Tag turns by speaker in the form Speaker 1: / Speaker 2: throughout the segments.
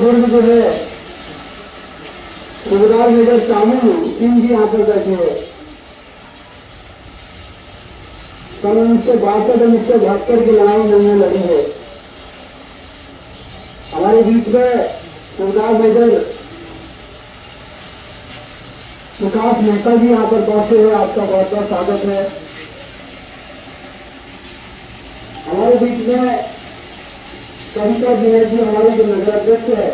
Speaker 1: बुजुर्ग जो है सूबेदार मेजर चामू सिंह जी यहाँ पर बैठे हैं। सन 1962 1972 की लड़ाई उन्होंने लड़ी है। हमारे बीच में सूबेदार मेजर विकास मेहता जी यहाँ पर पहुंचे हैं। आपका बहुत बहुत स्वागत है। हमारे बीच में कविता जी है, जी हमारे जो नगराध्यक्ष है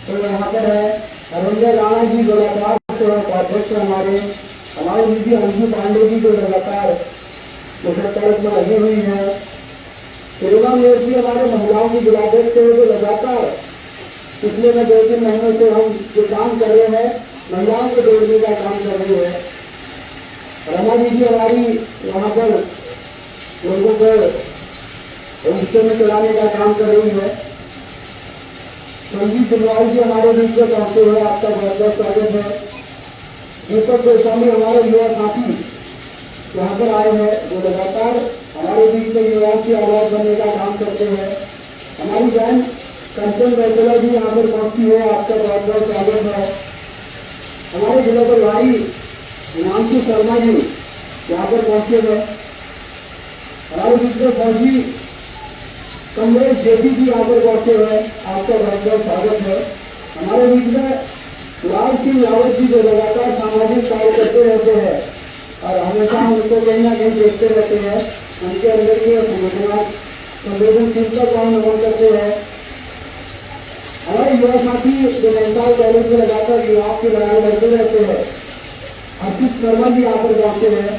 Speaker 1: तो यहाँ पर है। रविंद्र राणा जी जो लगातार उपाध्यक्ष हमारे दीदी अंजू पांडे जी जो लगातार मुख्य में लगी हुई है। तिरुगा मेयर जी हमारे महिलाओं की जिलाध्यक्ष है जो लगातार पिछले में 2-3 महीनों से हम जो काम कर रहे हैं महिलाओं को जोड़ने का काम कर रही है। रमा जी हमारी वहाँ पर लोगों को रिश्ते में चलाने का काम कर रही है। संजीव सिंगवाल जी हमारे बीच में पहुंचे हुए, आपका बहुत बहुत स्वागत है। दीपक गोस्वामी हमारे युवा साथी यहाँ पर आए हैं जो लगातार हमारे बीच में युवाओं की आवाज बनने का काम करते हैं। हमारी बहन कंचन वैद्य जी यहाँ पर पहुंची है, आपका बहुत बहुत स्वागत है। हमारे जिला के भाई हिमांशु शर्मा जी यहाँ पर पहुंचे हैं। हमारे बीच में फौजी कमलेश जेपी जी यहाँ पर पहुंचे हुए, आपका बहुत बहुत स्वागत है। हमारे बीच में लाल सिंह रावत जी जो लगातार सामाजिक कार्य करते रहते हैं और हमेशा उनको कहीं ना कहीं देखते रहते हैं। उनके अंदर के संवेदनशीलता को हम नमन करते हैं। हमारे युवा साथी जो नैनीताल कॉलेज में लगातार युवाओं की लड़ाई लड़ते रहते हैं, अर्पित शर्मा जी यहाँ पर पहुंचे हैं,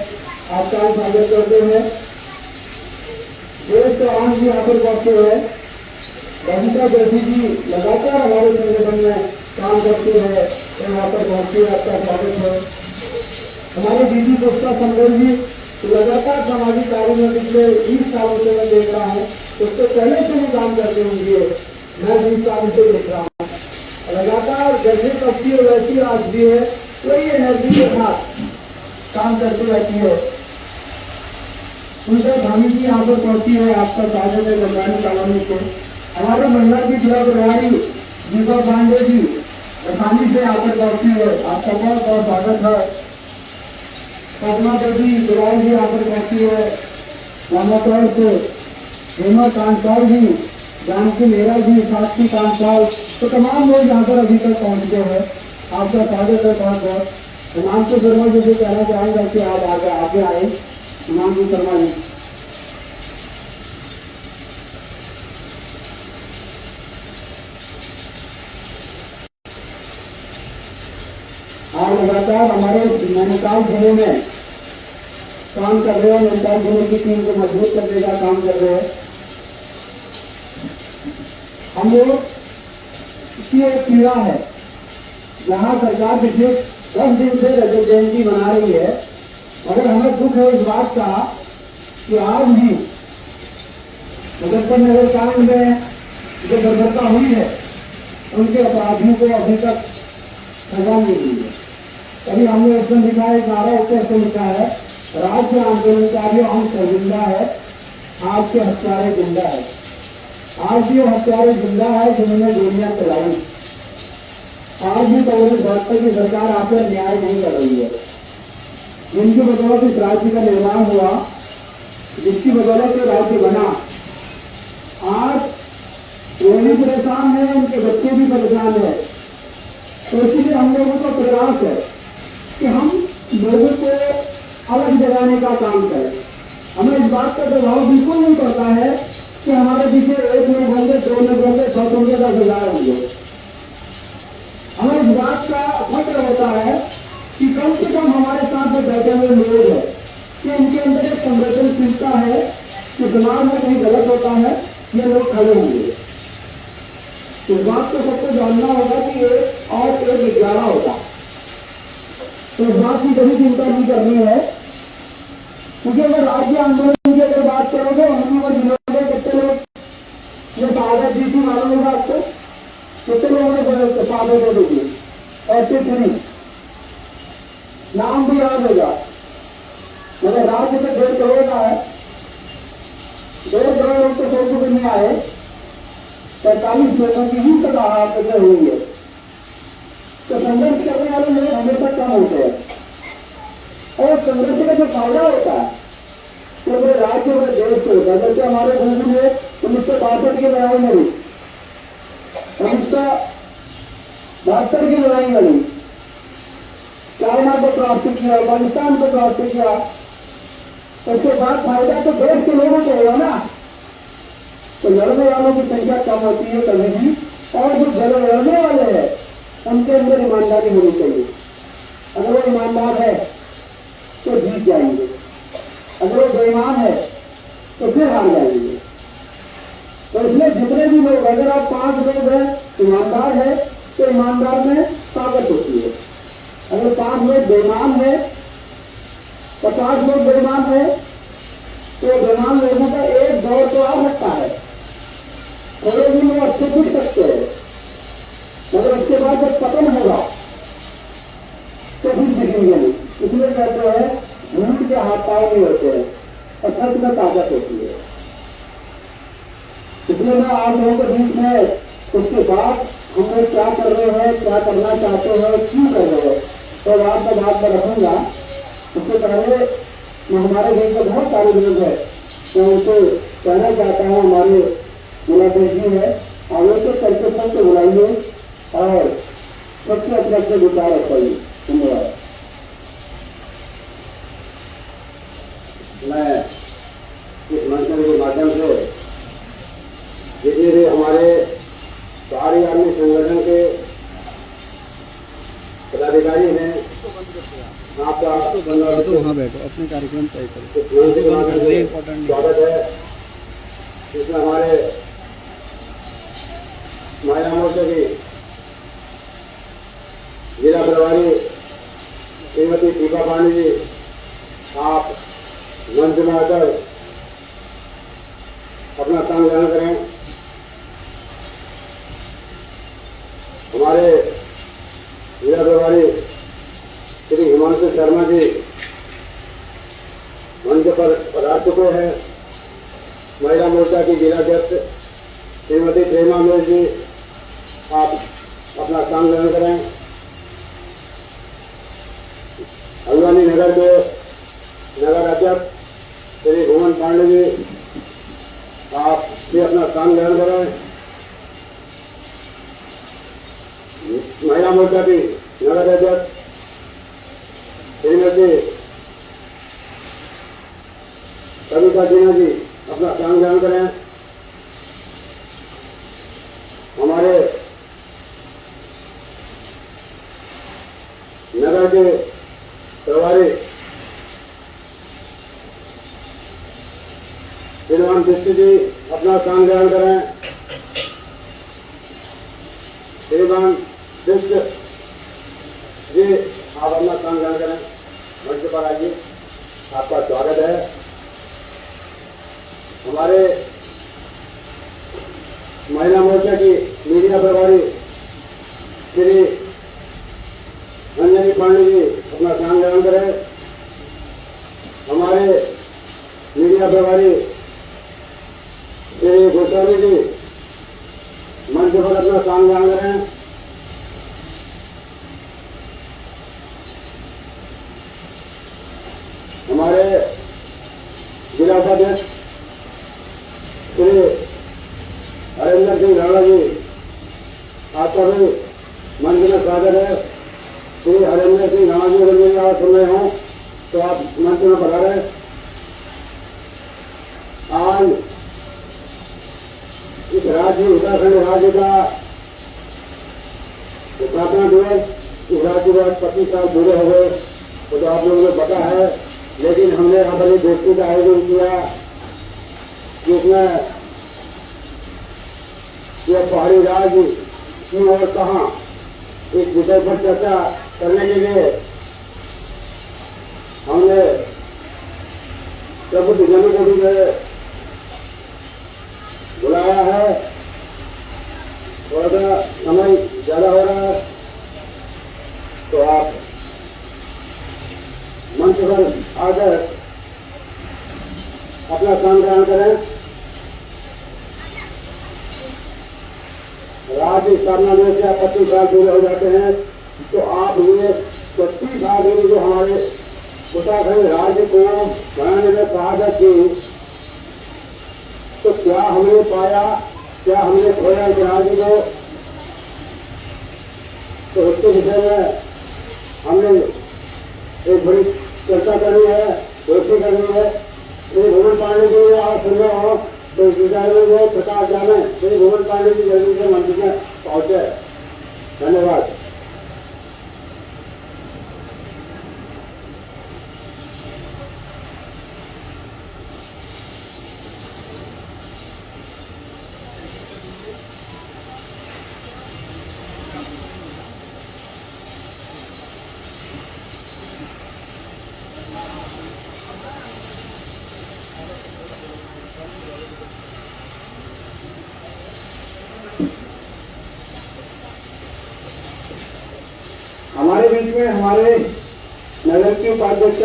Speaker 1: आपका हम स्वागत करते हैं। देश चौहान जी यहाँ पर पहुंचे हुए, बबीता जोशी जी लगातार हमारे संगठन में काम करते हैं तो यहाँ पर पहुंचे, आपका स्वागत है। हमारे दीदी पुष्पा संगल जी लगातार सामाजिक कार्य में पिछले 20 सालों से मैं देख रहा हूँ, उससे पहले से भी काम करते होंगे, मैं 20 साल से देख रहा हूँ। लगातार जैसे कपटी और वैसी आज भी है, वही एनर्जी के साथ काम करती रहती है। उनका धामी जी यहाँ पर पहुंची है, आपका स्वागत है बंगाली कॉलोनी से। हमारे महिला की ब्लॉक प्रभारी दीपा पांडे जी रसानी से यहाँ पर पहुंची है, आपका बहुत बहुत स्वागत है। पदमा देवी बिलाल जी यहाँ पर पहुंची है, रामातौर से हेमा कांतपाल जी, जानकी मेहरा जी, साक्षी कांतपाल, तो तमाम लोग यहाँ पर अभी तक पहुंच गए हैं, आपका स्वागत है बहुत बहुत। हिमांशु शर्मा जी से कहना चाहूंगा कि आप आगे आए। हिमांशु शर्मा जी आज लगातार हमारे नैनीताल जिले में काम कर रहे हैं, नैनीताल जिले की टीम को मजबूत करने का काम कर रहे हैं। हम लोग की एक पीड़ा है जहाँ सरकार पिछले 10 दिन से रजत जयंती मना रही है, मगर हमें दुख है इस बात का कि आज भी मुजफ्फरनगर कांड में जो दुर्घटना हुई है उनके अपराधियों को अभी तक सजा नहीं दी है। तभी हमने उसमें लिखा है, नारा ऊपर से लिखा है, राज्य आंदोलनकारियों हम जिंदा है, आज के हत्यारे जिंदा है। आज भी वो हत्यारे जिंदा है जिन्होंने गोलियां चलाई। आज भी कांग्रेस भाजपा की सरकार आकर न्याय नहीं कर रही है। जिनकी बदौलत इस राज्य का निर्माण हुआ, जिसकी बदौलत राज्य बना, आज वो भी परेशान है, उनके बच्चे भी परेशान है। तो इसलिए हम लोगों का प्रयास है कि हम लोगों को अलग जगाने का काम करें। हमें इस बात का प्रभाव बिल्कुल नहीं पड़ता है कि हमारे पीछे 1 लोग होंगे, 2 लोग होंगे, 100 होंगे, 10,000 होंगे। हमें इस बात का फक्र होता है कि कम से कम हमारे साथ जो बैठे हुए लोग हैं कि उनके अंदर एक संवेदनशीलता है कि दिमाग में कहीं गलत होता है, ये लोग खड़े होंगे। इस बात को सबको जानना होगा कि 1 और 1 11 होता, तो इस बात की कभी चिंता नहीं करनी है। क्योंकि अगर राज्य आंदोलन की अगर बात करोगे, हमने वो जिलों में कितने लोग ये शहादत दी थी मालूम होगा आपको, कितने लोगों ने शहादत दे दी, ऐसे नहीं नाम भी याद होगा। मगर राज्य में 1.5 करोड़ का है, 1.5 करोड़ लोग तो सोच भी नहीं आए, 45 लोगों की ही सभा आपसे हुई है। तो संघर्ष करने वाले लोग हमेशा कम होते हैं और संघर्ष का जो फायदा होता है वो मेरे राज्य में देश को होता है। जैसे हमारे गुरु ने 1962 की लड़ाई लड़ी, 1972 की लड़ाई लड़ी, चाइना को प्राप्त किया, अफगानिस्तान को प्राप्त किया, उसके बाद फायदा तो देश के लोगों को होगा ना। तो लड़ने वालों की संख्या कम होती है कभी भी, और जो लड़ने वाले हैं उनके अंदर ईमानदारी होनी चाहिए। अगर वो ईमानदार है तो जीत जाएंगे, अगर वो बेईमान है तो फिर हार जाएंगे। तो इसलिए जितने भी लोग, अगर आप 5 लोग हैं ईमानदार है तो ईमानदार में ताकत होती है। अगर 5 लोग बेईमान है, 50 लोग बेईमान है, तो बेईमान लोगों का एक दौर तो आ सकता है, थोड़े दिन वो अच्छे दिख सकते हैं, मगर उसके बाद जब पतन होगा तो फिर दिखेंगे नहीं। इसलिए कहते हैं झूठ के हाथ पांव नहीं होते हैं और सच में ताकत होती है। इसलिए मैं आप लोगों के बीच में उसके बाद हम लोग क्या कर रहे हैं, क्या करना चाहते हैं, क्यों कर रहे हैं, तो बात में रखूंगा। उससे पहले मैं हमारे देश में बहुत सारे लोग हैं, मैं उनसे कहना चाहता हूँ, हमारे मुलाकात जी है, आगे से करके सबसे बुलाइए और सबसे अपने विचार रखाइए। धन्यवाद।
Speaker 2: मैं इस मंच के माध्यम से जितने हमारे सारे अन्य संगठन के पदाधिकारी हैं, आपका
Speaker 3: वहाँ बैठो, अपने कार्यक्रम तय करो।
Speaker 2: स्वागत है। इसमें हमारे महिला मोर्चा की जिला प्रभारी श्रीमती दीपा पांडे जी, आप मंच में आकर अपना स्थान ग्रहण करें। हमारे जिला प्रभारी श्री हिमांशु शर्मा जी मंच पर पधार चुके हैं। महिला मोर्चा की जिलाध्यक्ष श्रीमती प्रेमा मेल जी, आप अपना स्थान ग्रहण करें। हल्द्वानी नगर के नगर अध्यक्ष श्री भुवन पांडे जी, आप भी अपना स्थान ग्रहण करें। महिला मोर्चा की नगर अध्यक्ष श्रीमती कविता जीना जी, अपना स्थान ग्रहण करें। हमारे नगर के प्रभारी श्रीमान दृष्टि जी, अपना स्थान ग्रहण करें। श्रीमान दृष्ट जी, आप अपना स्थान ग्रहण करें, मंच पर आइए, आपका स्वागत है। हमारे महिला मोर्चा की मीडिया प्रभारी श्री अंजनी पांडे जी, अपना स्थान ग्रहण करें। हमारे मीडिया प्रभारी श्री गोस्वामी जी, मंच पर अपना स्थान ग्रहण करें। हमारे जिला उपाध्यक्ष श्री हरेंद्र सिंह राणा जी, आपका भी मंच में स्वागत है। श्री हरेंद्र सिंह राणा जी, अगर मेरी आवाज सुन रहे हो तो आप मंच में पधारें। आज इस राज्य उत्तराखंड राज्य का स्थापना दिवस, इस राज्य के 25 साल पूरे हो गए, तो आप लोगों को पता है, लेकिन हमने यहाँ पर एक गोष्ठी का आयोजन किया जिसमें यह पहाड़ी राज्य की और कहाँ इस विषय पर चर्चा करने के लिए हमने प्रबुद्ध जनों को भी बुलाया है। थोड़ा सा समय ज्यादा हो रहा है तो आप मंच पर आकर अपना स्थान ग्रहण करें। आपकी स्थापना दिवस से 25 साल पूरे हो जाते हैं, तो आप ये 25 साल में जो हमारे उत्तराखंड राज्य को बनाने में सहायता की, तो क्या हमने पाया, क्या हमने खोया इस राज्य को, तो उसके विषय में हमने एक बड़ी चर्चा करनी है, गोष्ठी करनी है। श्री भुवन पांडे जी आप सुन रहे हो तो विचार में जो प्रकाश जाने श्री भुवन पांडे जी जल्दी से मंदिर में पहुंचे। धन्यवाद। हमारे बीच में हमारे नगर की उपाध्यक्ष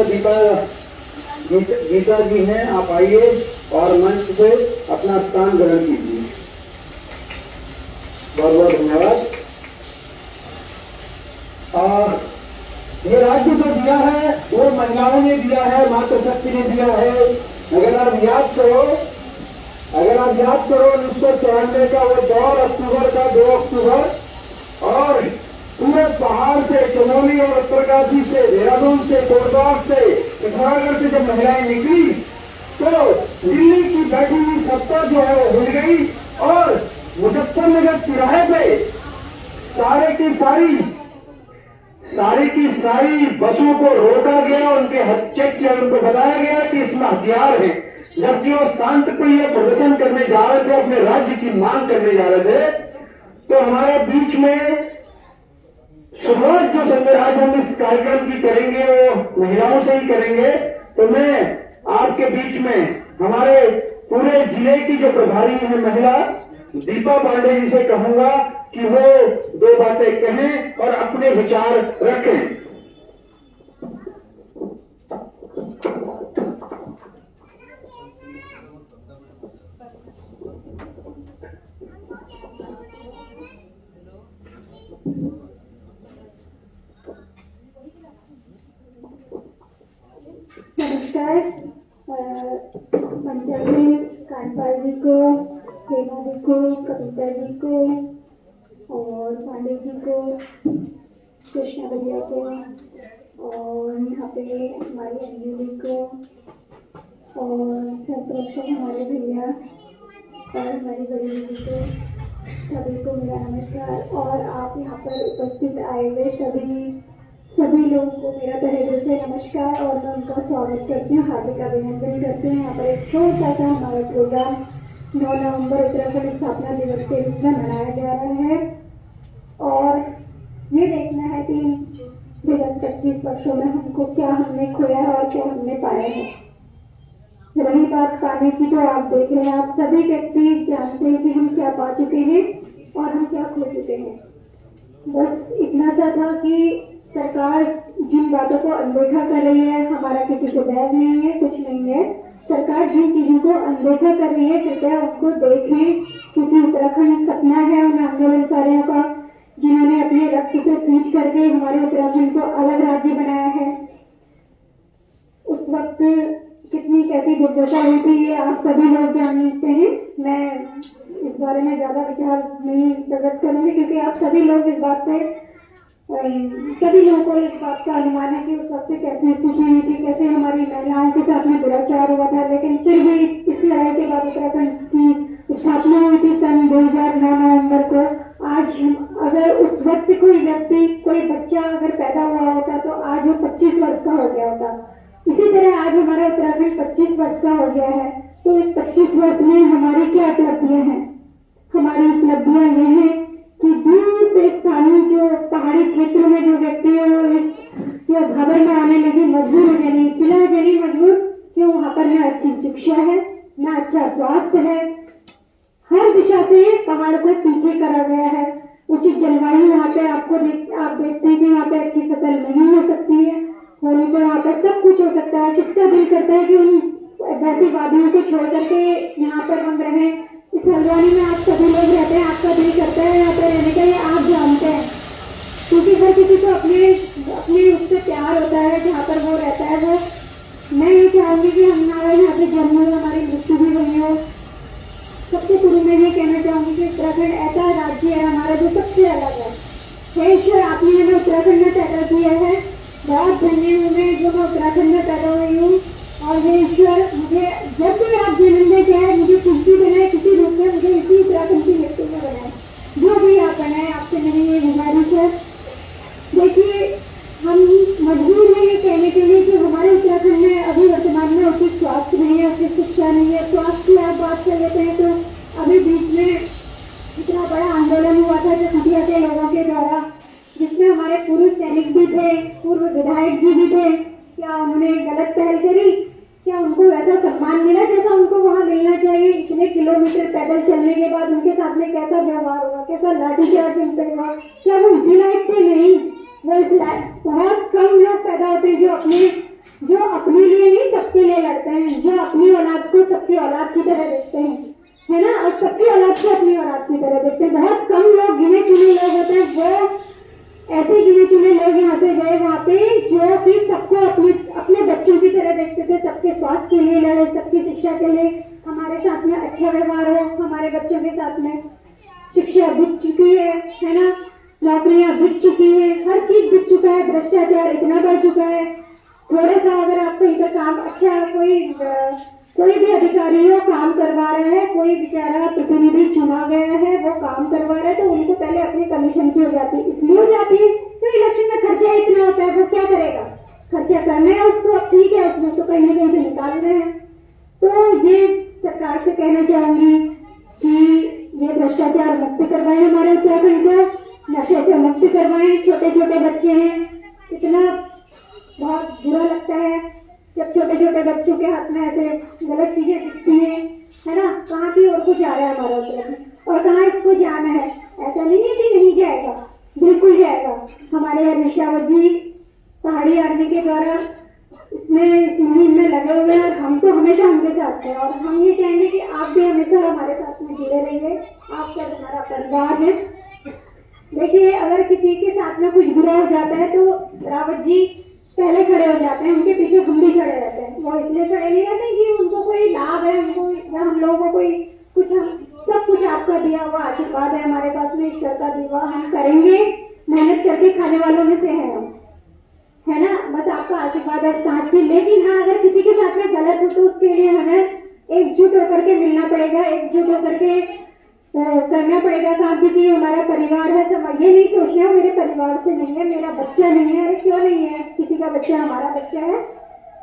Speaker 2: गीता जी हैं, आप आइए और मंच पे अपना स्थान ग्रहण कीजिए। बहुत बहुत धन्यवाद। और ये राज्य जो दिया है वो महिलाओं ने दिया है, मातृ शक्ति ने दिया है। अगर आप याद करो 1994 का वो 2 अक्टूबर और पूरे पहाड़ से, चमोली और उत्तरकाशी से, देहरादून से, कोटद्वार से, पिथौरागढ़ से जब महिलाएं निकली तो दिल्ली की बैठी हुई सत्ता जो है वो हिल गई और मुजफ्फरनगर तिराहे पे सारी की सारी बसों को रोका गया, उनके चेक किया, उनको बताया गया कि इसमें हथियार है, जबकि वो शांतिप्रिय प्रदर्शन करने जा रहे थे, अपने राज्य की मांग करने जा रहे थे। तो हमारे बीच में शुरुआत जो संजय आज हम इस कार्यक्रम की करेंगे वो महिलाओं से ही करेंगे। तो मैं आपके बीच में हमारे पूरे जिले की जो प्रभारी है महिला दीपा पांडे जी से कहूंगा कि वो 2 बातें कहें और अपने विचार रखें।
Speaker 4: नमस्कार। मंचल में कांडपाल जी को, हेमा जी को, कविता जी को और पांडे जी को, कृष्णा भैया को और यहाँ पे हमारी अंजलि को और संरक्षक हमारे भैया और हमारी बड़ी दीदी को, सभी को मेरा नमस्कार। और आप यहाँ पर उपस्थित आए हुए सभी लोगों को मेरा तहे दिल से नमस्कार और मैं उनका स्वागत करती हूँ, हार्दिक अभिनंदन करती हूँ। यहाँ पर एक छोटा सा हमारा प्रोग्राम 9 नवंबर उत्तराखंड स्थापना दिवस के रूप में मनाया जा रहा है और ये देखना है कि विगत 25 वर्षों में हमको क्या हमने खोया है और क्या हमने पाया है। रही बात पाने की, तो आप देख रहे हैं, आप सभी व्यक्ति जानते हैं कि हम क्या पा चुके हैं और हम क्या खो चुके हैं। बस इतना सा था कि सरकार जिन बातों को अनदेखा कर रही है, हमारा किसी को बैग नहीं है, कुछ नहीं है, सरकार जिन चीजों को अनदेखा कर रही है कृपया उसको देखें, क्योंकि उत्तराखंड सपना है उन आंदोलनकारियों का जिन्होंने अपने रक्त से सींच करके हमारे उत्तराखंड को अलग राज्य बनाया है। उस वक्त कितनी कैसी दुर्दशा हुई थी ये आप सभी लोग जानते हैं। मैं इस बारे में ज्यादा विचार नहीं प्रकट करूंगी क्योंकि आप सभी लोग इस बात पे सभी लोगों को इस बात का अनुमान है कि उस वक्त कैसे स्थिति हुई थी, कैसे हमारी महिलाओं के साथ में दुराचार हुआ था। लेकिन फिर भी इस लड़ाई के बाद उत्तराखंड की स्थापना हुई थी सन 2009 नवंबर को। आज अगर उस वक्त कोई व्यक्ति, कोई बच्चा अगर पैदा हुआ होता तो आज वो 25 वर्ष का हो गया होता। इसी तरह आज हमारा उत्तराखंड 25 वर्ष का हो गया है। तो इस 25 वर्ष में हमारी क्या उपलब्धियां हैं? हमारी उपलब्धियां ये हैं कि दूर से स्थानीय जो पहाड़ी क्षेत्रों में जो व्यक्ति है वो इस खबर में आने लगी, मजबूर हो जानी, फिलहाल जानी मजबूर, क्यों? वहाँ पर न अच्छी शिक्षा है, न अच्छा स्वास्थ्य है, हर दिशा से पहाड़ को पीछे करा गया है। उचित जलवायु यहाँ पे आप देखते हैं कि यहाँ पे अच्छी फसल नहीं हो सकती है, होने को यहाँ पर सब कुछ हो सकता है। किसका दिल करता है कि उन वैसी वादियों को छोड़ करके यहाँ पर हम रहें? इस हल्द्वानी में आप सभी लोग रहते हैं, आपका दिल करता है यहाँ पे रहने का, ये आप जानते हैं। क्योंकि हर किसी को अपने उससे प्यार होता है जहाँ पर वो रहता है। वो मैं ये चाहूंगी कि हमारा यहाँ पे जन्म हो, हमारी मृत्यु भी वही हो। सबसे शुरू में ये कहना चाहूंगी कि उत्तराखंड ऐसा राज्य है हमारा जो सबसे अलग है। हे ईश्वर, आपने हमें उत्तराखंड में पैदा किया है। बहुत धन्य हूँ मैं जो मैं उत्तराखंड में पैदा हुई हूँ। और हे ईश्वर, मुझे जब भी आप जन्म में चाहे मुझे कुछ भी बनाए, किसी रूप में मुझे इसी उत्तराखंड की मिट्टी में बनाए। जो भी आप बनाए, आपसे मेरी ये गुजारिश है। देखिए, हम मजबूर हैं ये कहने के लिए कि हमारे उत्तराखंड में अभी वर्तमान में उचित स्वास्थ्य नहीं है, उचित शिक्षा नहीं है। स्वास्थ्य की आप बात कर लेते हैं तो अभी बीच में इतना बड़ा आंदोलन हुआ था चकुटिया के लोगों के द्वारा, जिसमें हमारे पूर्व सैनिक भी थे, पूर्व विधायक जी भी थे। क्या उन्होंने गलत पहल करी? क्या उनको वैसा सम्मान मिला जैसा उनको वहाँ मिलना चाहिए? इतने किलोमीटर पैदल चलने के बाद उनके साथ में कैसा व्यवहार हुआ, कैसा लाठीचार्ज उन पर हुआ? क्या वो इसी लायक थे? नहीं, वो इस लायक। बहुत कम लोग पैदा होते हैं जो अपने लिए नहीं सबके लिए लड़ते हैं, जो अपनी औलाद को सबकी औलाद की तरह देखते हैं, है ना, और सबकी औलाद को अपनी औलाद की तरह देखते हैं। बहुत कम लोग, गिने चुने लोग होते हैं, वो ऐसे गिने चुने लोग यहाँ से गए वहाँ पे जो कि सबको अपने बच्चों की तरह देखते थे, सबके स्वास्थ्य के लिए लड़े, सबकी शिक्षा के लिए। हमारे साथ में अच्छा व्यवहार हो, हमारे बच्चों के साथ में शिक्षा बिक चुकी है ना, नौकरियां बिक चुकी है, हर चीज बिक चुका है, भ्रष्टाचार इतना बढ़ चुका है। थोड़ा सा अगर आप कहीं पर काम अच्छा कोई भी अधिकारी हो काम करवा रहा है, कोई बेचारा प्रतिनिधि चुना गया है वो काम करवा रहा है, तो उनको पहले अपनी कमीशन की हो जाती है। इसलिए हो जाती है तो इलेक्शन में खर्चा इतना होता है, वो क्या करेगा? खर्चा करना है उसको, अब ठीक है, उसमें तो कहीं ना कहीं से निकाल रहे हैं। तो ये सरकार से कहना चाहूंगी कि ये भ्रष्टाचार मुक्त करवाएं हमारे उत्तराखंड को, नशे से मुक्त करवाएं। छोटे छोटे बच्चे हैं, इतना बहुत बुरा लगता है जब छोटे छोटे बच्चों के हाथ में ऐसे गलत चीजें दिखती है ना। कहाँ की ओर को जा रहा है हमारा उत्तराखंड और कहाँ इसको जाना है? ऐसा नहीं है कि नहीं जाएगा, बिल्कुल जाएगा। हमारे हरीशावत जी पहाड़ी आर्मी के द्वारा इस मुहिम में लगे हुए हैं और हम तो हमेशा उनके साथ हैं। और हम ये चाहेंगे कि आप भी हमेशा हमारे साथ में जुड़े रहिए, आपका हमारा परिवार है। देखिए, अगर किसी के साथ में कुछ बुरा हो जाता है तो रावत जी पहले खड़े हो जाते हैं, उनके पीछे हम भी खड़े रहते हैं। वो इसलिए खड़े नहीं रहते कि उनको कोई लाभ है, उनको या हम लोगों को कोई कुछ, सब कुछ आपका दिया हुआ आशीर्वाद है हमारे पास में, ईश्वर का दिया हुआ, हम करेंगे, मेहनत करके खाने वालों में से है हम, है ना। बस आपका आशीर्वाद है साथ से। लेकिन हाँ, अगर किसी के साथ में गलत हो तो उसके लिए हमें एकजुट होकर के मिलना पड़ेगा, एकजुट होकर के करना पड़ेगा काम, क्योंकि हमारा परिवार है। सब ये नहीं सोचना मेरे परिवार से नहीं है, मेरा बच्चा नहीं है। अरे क्यों नहीं है? किसी का बच्चा हमारा बच्चा है,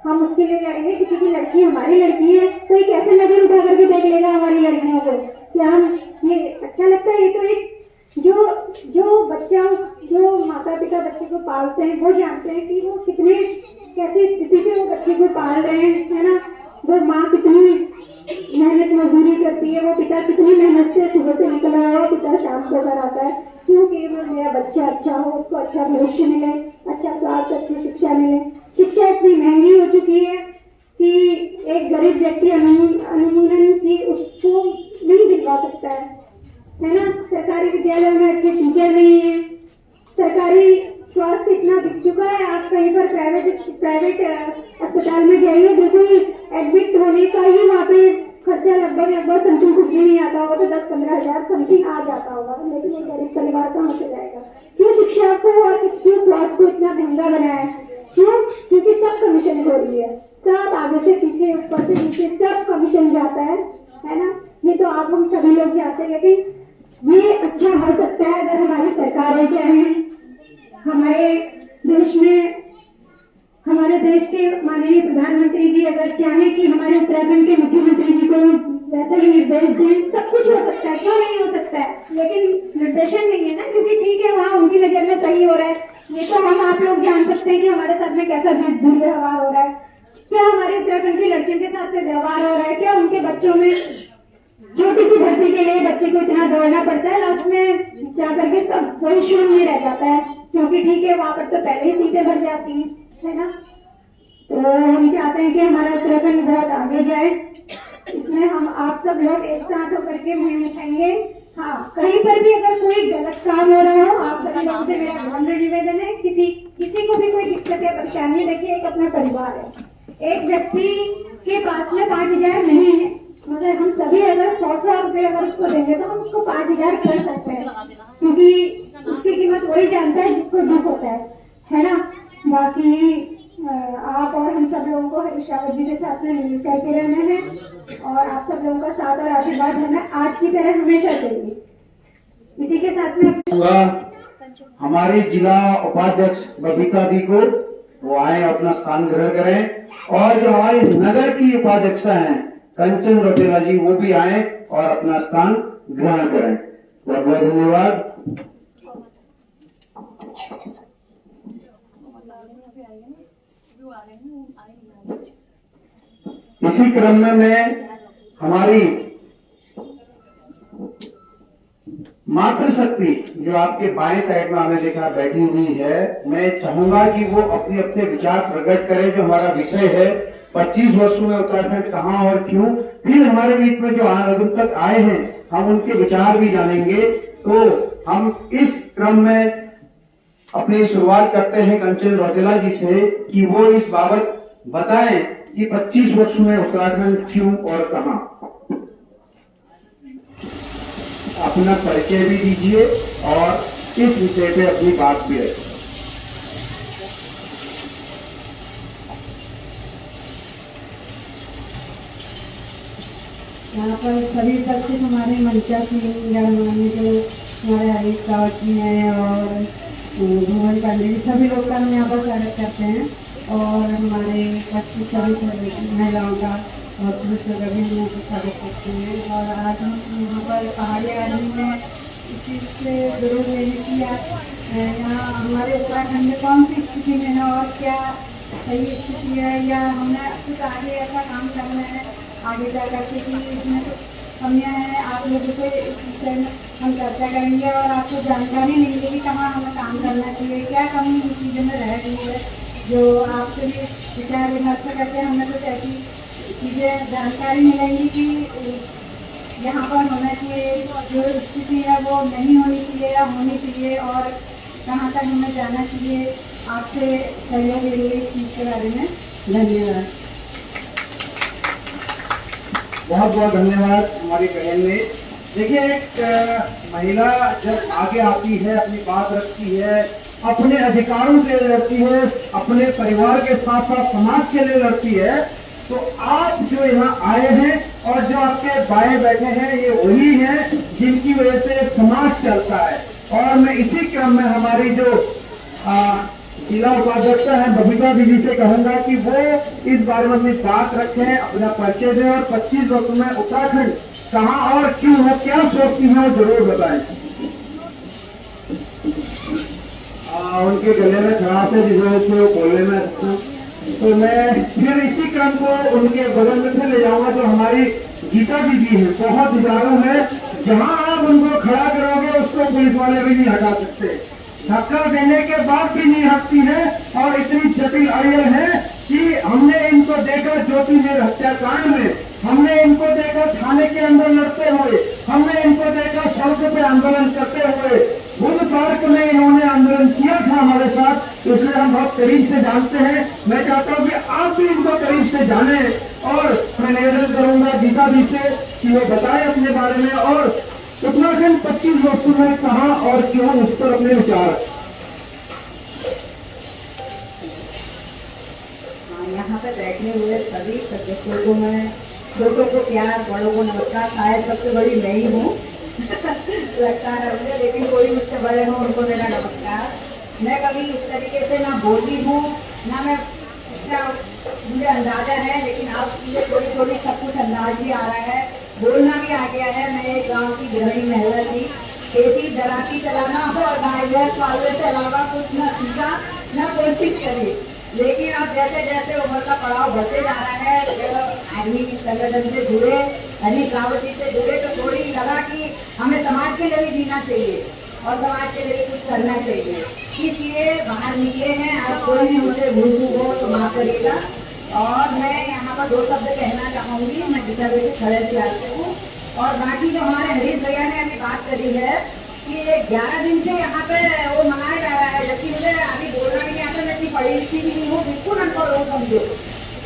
Speaker 4: हम उसके लिए लड़ेंगे। किसी की लड़की हमारी लड़की है, कोई कैसे नजर उठा करके देख लेगा हमारी लड़कियों को? क्या हम ये अच्छा लगता है? ये तो एक जो बच्चा, जो माता पिता बच्चे को पालते हैं वो जानते हैं कि वो कितने कैसी स्थिति से वो बच्चे को पाल रहे हैं, है ना। वो माँ कितनी मेहनत मजदूरी करती है, वो पिता कितनी मेहनत से सुबह से निकला हुआ पिता शाम को घर आता है, क्योंकि मेरा बच्चा अच्छा हो, उसको अच्छा भविष्य मिले, अच्छा स्वास्थ्य, अच्छी शिक्षा मिले। शिक्षा इतनी महंगी हो चुकी है कि एक गरीब व्यक्ति अनुमूलन की उसको नहीं दिलवा सकता है ना। सरकारी विद्यालयों में अच्छे टीचर नहीं है, सरकारी स्वास्थ्य इतना बिक चुका है। आप कहीं पर प्राइवेट अस्पताल में जाइए, बिल्कुल एडमिट होने का ही वहाँ पे खर्चा लगभग समथिंग कुछ भी नहीं आता होगा, तो 10-15 हजार समथिंग आ जाता होगा। लेकिन ये गरीब परिवार कहाँ से जाएगा? क्यों शिक्षा को और क्यों स्वास्थ्य को इतना महंगा बनाया? क्यों? क्योंकि सब कमीशन हो रही है, सब आगे से पीछे, ऊपर से नीचे सब कमीशन जाता है ना। ये तो आप हम सभी लोग जानते हैं, लेकिन ये अच्छा हो सकता है अगर हमारी सरकारें चाहें, हमारे देश के माननीय प्रधानमंत्री जी अगर चाहें कि हमारे उत्तराखंड के मुख्यमंत्री जी को वैसा ही निर्देश दें। सब कुछ हो सकता है, क्यों नहीं हो सकता है? लेकिन निर्देशन नहीं है ना, क्योंकि ठीक है वहाँ उनकी नजर में सही हो रहा है। ये तो हम आप लोग जान सकते हैं कि हमारे साथ में कैसा दुर्व्यवहार हो रहा है, क्या हमारे उत्तराखंड की लड़कियों के साथ में व्यवहार हो रहा है, क्या उनके बच्चों में छोटी सी भर्ती के लिए बच्चे को इतना दौड़ना पड़ता है, लास्ट में जाकर के सब वही शून्य रह जाता है। क्योंकि ठीक है वहाँ पर तो पहले ही सीटें भर जाती हैं, है ना। तो हम चाहते हैं कि हमारा उत्तराखंड बहुत आगे जाए इसमें हम आप सब लोग एक साथ होकर के मुहिम उठाएंगे। हाँ, कहीं पर भी अगर कोई गलत काम हो रहा हो, आप सभी लोगों से मेरा नम्र निवेदन है, किसी को भी कोई दिक्कत या परेशानी, देखिए एक अपना परिवार है, एक व्यक्ति के पास में 5,000 नहीं है, मगर हम सभी अगर 100 रुपए अगर उसको देंगे तो हम उसको 5,000 कर सकते हैं, क्योंकि उसकी कीमत वही जानता है जिसको दुख होता है ना। बाकी आप और हम सब लोगों को हरीश जी के साथ में मिल करके रहना है और आप सब लोगों का साथ और आशीर्वाद हमें आज की तरह हमेशा चाहिए। इसी के साथ में
Speaker 1: हमारी जिला उपाध्यक्ष बबीता दी को वो आए अपना स्थान ग्रहण करें और जो हमारी नगर की उपाध्यक्षा हैं कंचन रौतेला जी वो भी आए और अपना स्थान ग्रहण करें। बहुत बहुत धन्यवाद। इसी क्रम में मैं हमारी मातृशक्ति जो आपके बाएं साइड में आपने देखा बैठी हुई है, मैं चाहूंगा कि वो अपने अपने विचार प्रकट करें। जो हमारा विषय है 25 वर्षों में उत्तराखंड कहाँ और क्यों, फिर हमारे बीच में जो आगम तक आए हैं हम उनके विचार भी जानेंगे। तो हम इस क्रम में अपनी शुरुआत करते हैं कंचन रौतेला जी से कि वो इस बाबत बताएं कि 25 वर्षों में उत्तराखंड क्यों और कहां। अपना परिचय भी दीजिए और इस विषय पे अपनी बात भी रखिए।
Speaker 5: यहाँ पर सभी उपस्थित हमारे मंचा की में जो हमारे हरीश रावत जी हैं और भुवन पांडे जी, सभी लोग का हम यहाँ पर स्वागत करते हैं और हमारे उपस्थित सभी महिलाओं का और पुरुषों का भी हम यहाँ पर स्वागत करते हैं। और आज हम यहाँ पर पहाड़ी आदमी में इस चीज़ से जरूर लेने की यहाँ हमारे उत्तराखंड में कौन सी स्थिति में है और क्या सही स्थिति है या हमें कुछ आगे ऐसा काम करना है आगे जा करके कि इसमें कुछ कमियाँ हैं। आप लोगों से इस विषय में हम चर्चा करेंगे और आपको जानकारी मिलेगी कि कहाँ हमें काम करना चाहिए, क्या कमी इस चीज़ों में रह गई है, जो आपसे भी विचार विमर्श करके हमें कुछ ऐसी चीज़ें जानकारी मिलेंगी कि यहाँ पर होना चाहिए, जो स्थिति है वो नहीं होनी चाहिए या होनी चाहिए और कहाँ तक हमें जाना चाहिए। आपसे सहयोग के लिए इस चीज़ के बारे में धन्यवाद।
Speaker 1: बहुत बहुत धन्यवाद हमारी बहन ने। देखिए एक महिला जब आगे आती है, अपनी बात रखती है, अपने अधिकारों के लिए लड़ती है, अपने परिवार के साथ साथ समाज के लिए लड़ती है, तो आप जो यहाँ आए हैं और जो आपके बाएं बैठे हैं ये वही हैं जिनकी वजह से समाज चलता है। और मैं इसी क्रम में हमारी जो जिला उपाध्यक्षा है बबीता दीदी से कहूंगा कि वो इस बारे में अपनी बात रखें, अपना परिचय दें और 25 वर्षों में उत्तराखंड कहाँ और क्यों है, क्या सोचती है वो जरूर बताएं। उनके गले में खराश है जिस वजह से वो बोलने में अच्छा, तो मैं फिर इसी क्रम को उनके बगल में ले जाऊंगा जो हमारी गीता दीदी है, बहुत हिजारों है, जहां आप उनको खड़ा करोगे उसको पुलिस वाले भी नहीं हटा सकते, धक्का देने के बाद भी नहीं हटती है। और इतनी जटिल अड़ियल है कि हमने इनको देखा ज्योति मेर हत्याकांड में, हमने इनको देखा थाने के अंदर लड़ते हुए, हमने इनको देखा सड़क पे आंदोलन करते हुए, बुद्ध पार्क में इन्होंने आंदोलन किया था हमारे साथ, इसलिए हम बहुत करीब से जानते हैं। मैं चाहता हूँ कि आप भी इनको करीब से जाने और मैं निवेदन करूंगा गीता जी से कि वो बताए अपने बारे में और उत्तराखंड 25 वर्षों में कहाँ और क्यों, उस पर अपने विचार।
Speaker 5: यहाँ पे बैठे हुए सभी सदस्यों को मैं, छोटों को प्यार, बड़ों को नमस्कार। शायद सबसे बड़ी मैं ही हूँ लगता है मुझे, लेकिन कोई मुझसे बड़े हो उनको मेरा नमस्कार। मैं कभी इस तरीके से ना बोलती हूँ ना मैं इसका मुझे अंदाजा है, लेकिन अब मुझे थोड़ी थोड़ी सब कुछ अंदाज भी आ रहा है, बोलना भी आ गया है। मैं एक गांव की गृहिणी महिला थी, खेती दराती चलाना हो और गाय भैंस पालने से अलावा कुछ न सीखा न कोशिश करी, लेकिन अब जैसे जैसे उम्र का पड़ाव बढ़ते जा रहा है, जब आदमी संगठन से जुड़े, हरीश रावत जी से जुड़े, तो थोड़ी लगा कि हमें समाज के लिए भी जीना चाहिए और समाज के लिए कुछ करना चाहिए, इसलिए बाहर निकले हैं। आज कोई भी मुझे भूल चूक हो तो माफ करिएगा। और मैं यहाँ पर 2 शब्द कहना चाहूंगी। मैं जितना भी खड़े से आती हूँ। और बाकी जो हमारे हरीश भैया ने अभी बात करी है कि 11 दिन से यहाँ पे वो मनाया जा रहा है, जबकि मुझे अभी बोलना नहीं आता, मैं इतनी पढ़ी लिखी भी नहीं हूँ, बिल्कुल अनपढ़ हूँ समझो।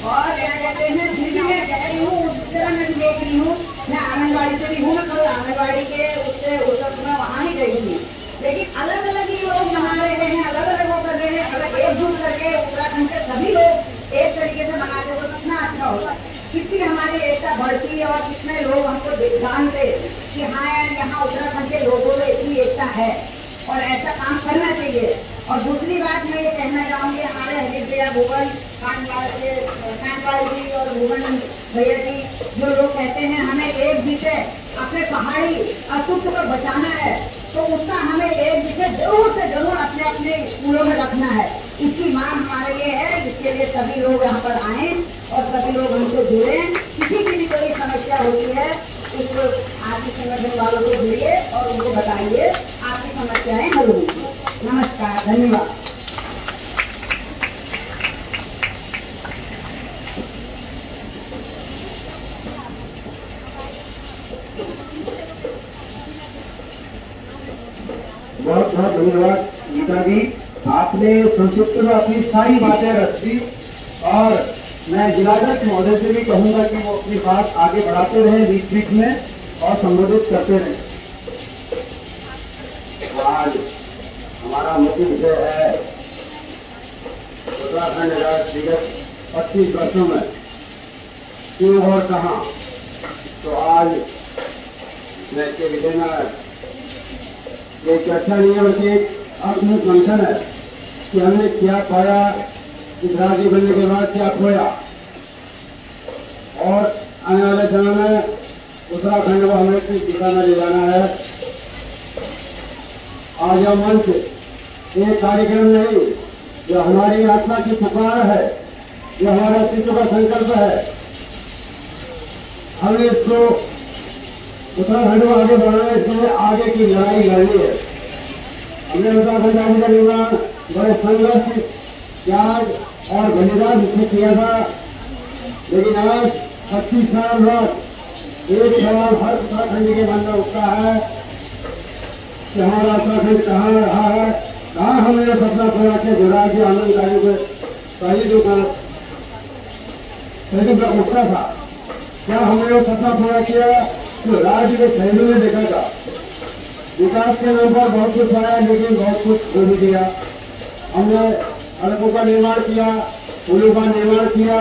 Speaker 5: और क्या कहते हैं, फिर भी मैं कह रही हूँ, उस तरह मैं भी देख रही हूँ, मैं आंगनबाड़ी से भी हूँ, मैं कल आंगनबाड़ी के उससे मैं वहाँ ही गई थी, लेकिन अलग अलग ही लोग मना रहे हैं, अलग अलग वो कर रहे हैं, अलग एकजुट करके उत्तराखंड के सभी लोग एक तरीके से मनाते हो कितना अच्छा होगा। कितनी हमारी एकता बढ़ती है और कितने लोग हमको जानते कि हाँ यहाँ उत्तराखंड के लोगों में इतनी एकता है और ऐसा काम करना चाहिए। और दूसरी बात मैं ये कहना चाहूँगी, हमारे हरीश भैया भुवन कांडवाल जी और भुवन भैया जी जो लोग कहते हैं हमें एक विषय अपने पहाड़ी अस्तित्व को बचाना है, तो उसका हमें एक विषय जरूर से जरूर अपने अपने स्कूलों में रखना है। इसकी मांग हमारे लिए है, जिसके लिए सभी लोग यहाँ पर आए और सभी लोग हमसे जुड़े। किसी की भी कोई समस्या होती है उसको आपकी संगठन वालों को जुड़िए और उनको बताइए, आपकी समस्याएं हल होंगी। नमस्कार, धन्यवाद।
Speaker 2: बहुत बहुत धन्यवाद गीता जी, आपने संक्षिप्त में अपनी सारी बातें रख दी। और मैं जिलाध्यक्ष महोदय से भी कहूंगा कि वो अपनी बात आगे बढ़ाते रहे बीच बीच में और संबोधित करते रहे। आज हमारा मुख्य विषय है उत्तराखंड राज्य विगत 25 वर्षों में क्यों और कहाँ। तो आज मैं इसके विषय में ये चर्चा नहीं है बल्कि एक अद्भुत मंथन है कि हमने क्या पाया, इस राज्य बनने के बाद क्या खोया, और आने वाले समय में उत्तराखंड को हमें किस दिशा में ले जाना है। आज यह मंच एक कार्यक्रम नहीं, जो हमारी आत्मा की पुकार है, जो हमारे अस्तित्व का संकल्प है, हमने इसको उत्तराखंड को आगे बढ़ाना है, इसमें आगे की लड़ाई लड़नी है। हमने उत्तराखंड राज्य का निर्माण बड़े संघर्ष, त्याग और बलिदान से किया था, लेकिन आज 25 साल बाद एक सवाल हर उत्तराखंड के मन में उठता है कि हमारा उत्तराखंड कहाँ रहा है, कहाँ हमने सपना पूरा किया जो राज्य आंदोलनकारियों को पहले जो उठता था, क्या हमने वो सपना पूरा किया जो राज्य के शहीदों ने देखा था। विकास के नाम पर बहुत कुछ आया, लेकिन बहुत कुछ खो भी दिया। हमने सड़कों का निर्माण किया, पुलों का निर्माण किया,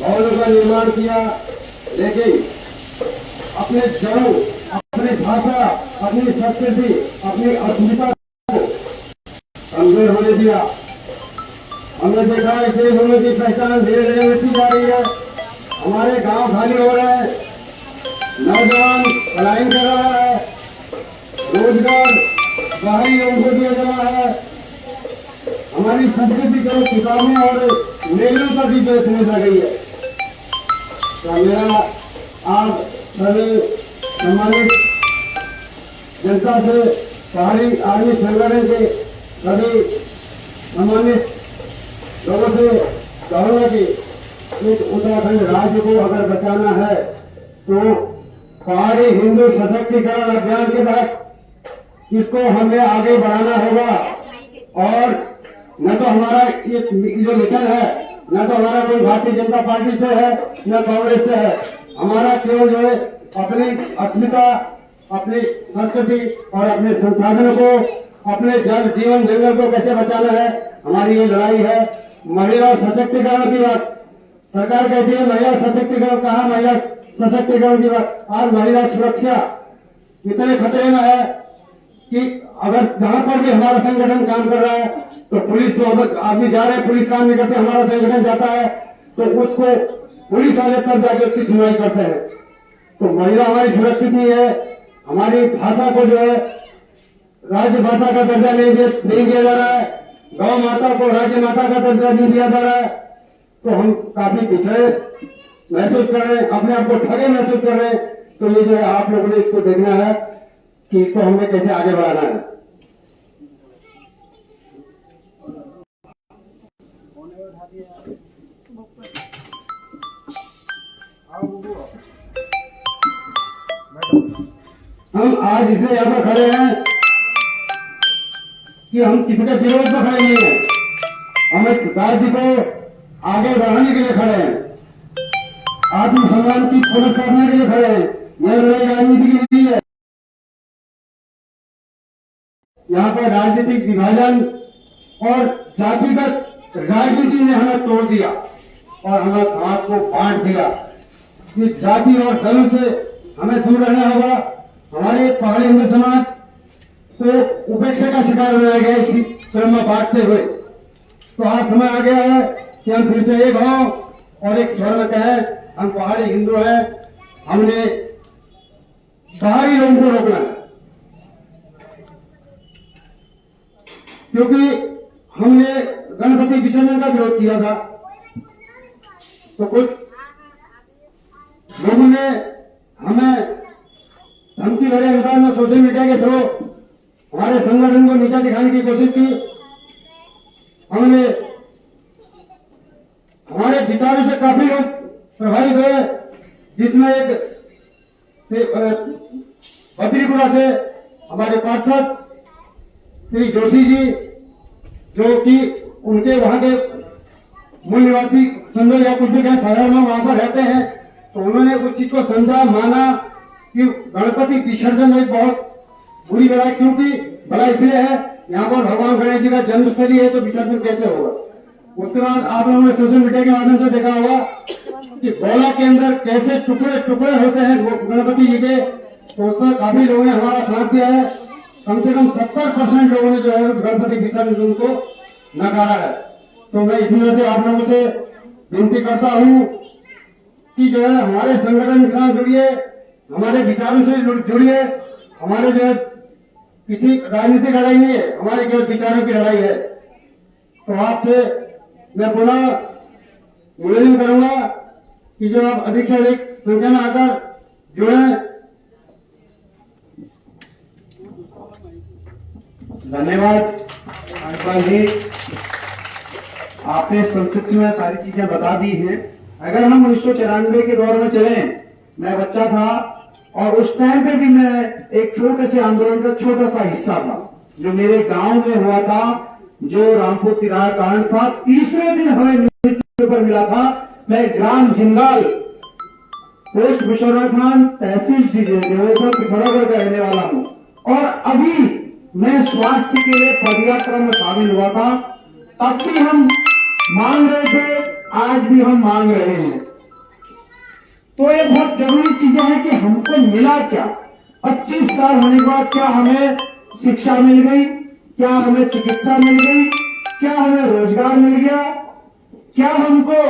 Speaker 2: भवनों का निर्माण किया, लेकिन अपने जड़ों, अपनी भाषा, अपनी संस्कृति, अपनी अस्मिता को कमजोर होने दिया। हमने देखा इस देश की पहचान धीरे धीरे मिटती जा रही है। हमारे गांव खाली हो रहे हैं, नौजवान पलायन कर रहा है, रोजगार बाहरी लोगों को दिया जा रहा है, हमारी संस्कृति को किताबें और मेलों पर भी बेचने लग गई है। तो मेरा आप सभी सम्मानित जनता से, पहाड़ी आर्मी संगठन के सभी सम्मानित लोगों से कहूंगा कि इस उत्तराखंड राज्य को अगर बचाना है तो पहाड़ी हिंदू सशक्तिकरण अभियान के तहत इसको हमें आगे बढ़ाना होगा। और न तो हमारा ये जो मिशन है, न तो हमारा कोई भारतीय जनता पार्टी से है, न कांग्रेस से है। हमारा केवल जो है अपनी अस्मिता, अपनी संस्कृति और अपने संसाधनों को, अपने जल जीवन जंगल को कैसे बचाना है, हमारी ये लड़ाई है। महिला सशक्तिकरण की बात सरकार कहती है, महिला सशक्तिकरण कहा, महिला सशक्तिकरण की बात। आज महिला सुरक्षा इतने खतरे में है कि अगर जहां पर भी हमारा संगठन काम कर रहा है तो पुलिस को आदमी जा रहे हैं, पुलिस काम नहीं करते, हमारा संगठन जाता है तो उसको पुलिस वाले तब जाके उसकी सुनवाई करते हैं। तो महिला हमारी सुरक्षित नहीं है। हमारी भाषा को जो है राज्य भाषा का दर्जा नहीं दिया जा रहा है, गौ माता को राज्य माता का दर्जा नहीं दिया जा रहा है। तो हम काफी पिछड़े महसूस कर रहे हैं, अपने आप को ठगे महसूस कर रहे हैं। तो ये जो है आप लोगों ने इसको देखना है कि इसको हमें कैसे आगे बढ़ाना है। हम आज इसलिए यहाँ पर खड़े हैं कि हम किसी के विरोध में खड़े नहीं हैं, हम एक सरकार जी को आगे बढ़ाने के लिए खड़े हैं, आत्मसम्मान की पुनर्स्थापना के लिए खड़े हैं। यह लड़ाई राजनीति की नहीं है। यहाँ पर राजनीतिक विभाजन और जातिगत राजनीति ने हमें तोड़ दिया और हमें समाज को बांट दिया। इस जाति और धर्म से हमें दूर रहना होगा। हमारे पहाड़ी हिंदू समाज को उपेक्षा का शिकार बनाया गया इसी क्रम में बांटते हुए। तो आज समय आ गया है कि हम फिर से एक हों और एक स्वर में कहें हम पहाड़ी हिंदू हैं। हमने बाहरी लोगों को रोकना है, क्योंकि हमने गणपति विसर्जन का विरोध किया था तो कुछ लोगों ने हमें धमकी भरे अंदाज में सोशल मीडिया के थ्रू हमारे संगठन को नीचा दिखाने की कोशिश की। हमने हमारे विचारों से काफी लोग प्रभावित हुए, जिसमें एक बद्रीपुरा से हमारे पार्षद श्री जोशी जी, जो कि उनके वहां के मूल निवासी समझो या कुछ भी कहें, साधारण लोग वहां पर रहते हैं, तो उन्होंने उस चीज को समझा, माना कि गणपति विसर्जन एक बहुत बुरी बला, क्योंकि भला इसलिए है यहाँ पर भगवान गणेश जी का जन्मस्थली है तो विसर्जन कैसे होगा। उसके बाद आप लोगों ने सोशल मीडिया के माध्यम से देखा होगा कि गोला के अंदर कैसे टुकड़े टुकड़े होते हैं गणपति जी के, तो उसमें काफी लोगों ने हमारा साथ दिया है। कम से कम 70% लोगों ने जो है गणपति विसर्जन को नकारा है। तो मैं इसी वजह से आप लोगों से विनती करता हूं कि जो है हमारे संगठन के साथ जुड़िए, हमारे विचारों से जुड़िए। हमारे जो है किसी राजनीतिक लड़ाई नहीं है, हमारे केवल विचारों की लड़ाई है। तो आपसे मैं पुनः निवेदन करूंगा कि जो आप अधिक से अधिक संख्या में आकर जुड़े।
Speaker 1: धन्यवाद आयुष्मान जी, आपने संस्कृति में सारी चीजें बता दी हैं। अगर हम 1994 के दौर में चले, मैं बच्चा था और उस टाइम पे भी मैं एक छोटे से आंदोलन का छोटा सा हिस्सा था जो मेरे गांव में हुआ था, जो रामपुर तिराहा कांड था। तीसरे दिन हमें न्यूज़पेपर मिला था। मैं ग्राम जिंदाल, पोस्ट बुशरा खान, तहसील देवोतर पिथौरागढ़ का रहने वाला हूं और अभी मैं स्वास्थ्य के लिए पदयात्रा में शामिल हुआ था। तब भी हम मांग रहे थे, आज भी हम मांग रहे हैं। तो ये बहुत जरूरी चीजें हैं कि हमको मिला क्या। 25 साल होने के बाद क्या हमें शिक्षा मिल गई, क्या हमें चिकित्सा मिल गई, क्या हमें रोजगार मिल गया, क्या हमको